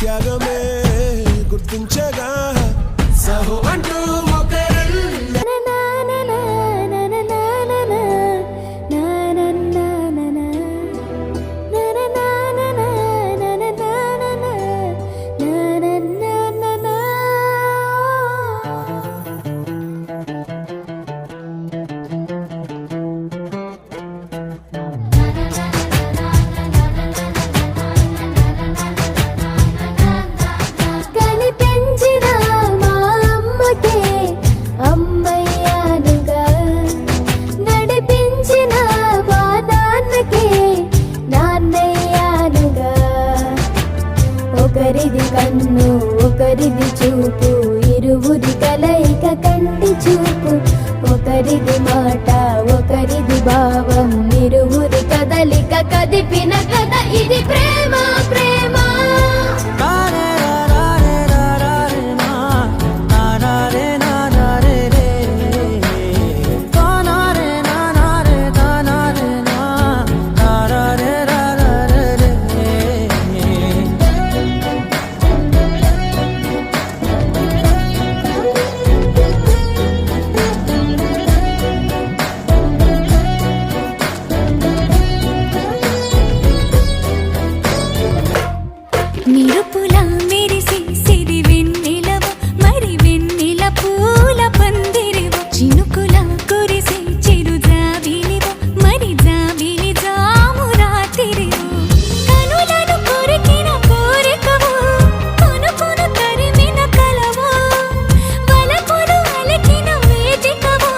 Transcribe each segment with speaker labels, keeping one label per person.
Speaker 1: త్యాగమే గుర్తించగా సహో అంటూ ఒకరల్లా
Speaker 2: ఒకరిది కన్ను ఒకరిది చూపు ఇరువురి కలయిక కంటి చూపు ఒకరిది మాట ఒకరిది భావం ఇరువురి కదలిక కదిపిన కథ ఇది ప్రేమ ప్రేమ
Speaker 3: నిరుపులా మెరిసి సిరి వెన్నెలవ మరి వెన్నెల పూల పందిరివ చినుకుల కురిసి చిరు జాబిలివ మరి జాబిలి జాము రాత్రివ కనులను కొరికిన కోరికవు కొనుకొను తరిమిన కలవు వలపులు అలికిన వేదికవు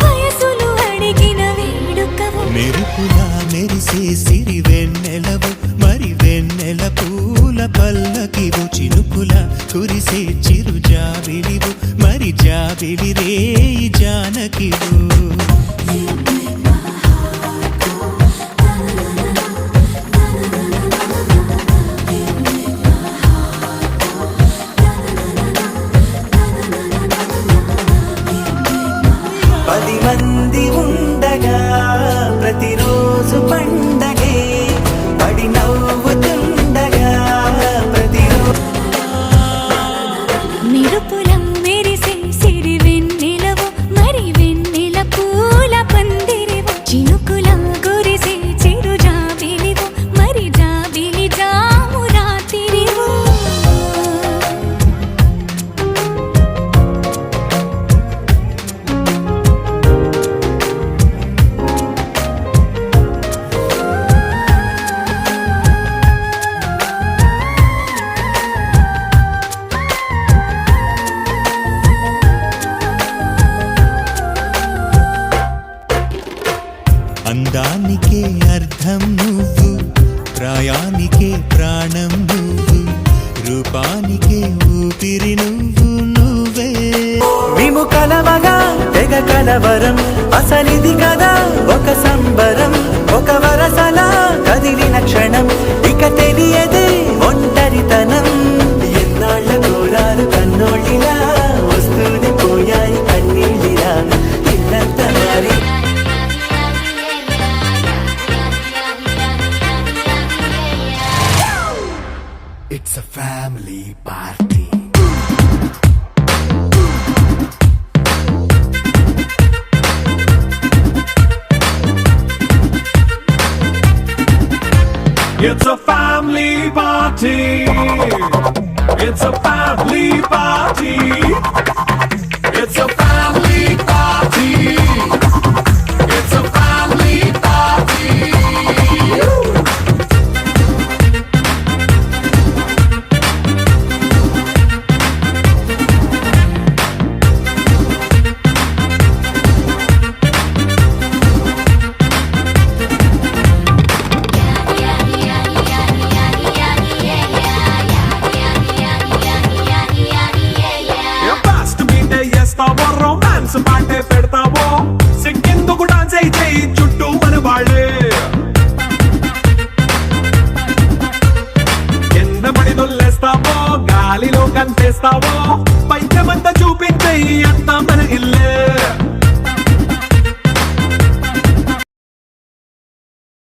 Speaker 3: వయసులు అడిగిన వేడుకవు
Speaker 4: మెరుపులా మెరిసే సిరి వెన్నెలవు మరి వెన్నెల పూల పల్లకివు చినుకుల కురిసే చిరు జాబిలివు మరి జాబిలి రేయి జానకివు పది మంది ఉండగా ప్రతిరోజు పండగే పడి నవ్వుతుండగా ప్రతిరోజు
Speaker 3: నిరుపుల మెరిసే సిరి వెన్నెలవు మరి వెన్నెల పూల పందిరివు చినుకుల కురిసే చిరు జాబిలివు మరి జాబిలి జాము రాత్రివు
Speaker 4: అందానికే అర్థం నువ్వు ప్రాయానికే ప్రాణం నువ్వు రూపానికే ఊపిరి నువ్వే మేము కలవగా తెగ కలవరం అసలిది కదా ఒక సంబరం ఒక వరసలా కదిలిన క్షణం ఇక తెలియదే ఒంటరితనం ఎన్నాళ్ళ కోరాలు కన్నోళ్ళిలా వస్తూనే పోయాయి కన్నీళ్ళిలా ఇల్లంతా మారి
Speaker 1: It's a family party.
Speaker 5: It's a family party. It's a family party. It's a family party. It's a family party. Romance పాటే పెడతావో సిగ్గెందుకు డాన్స్ అయి చేయి చుట్టూ మన వాళ్ళే కింద పడి దొల్లేస్తావో గాలిలో కంటేస్తావో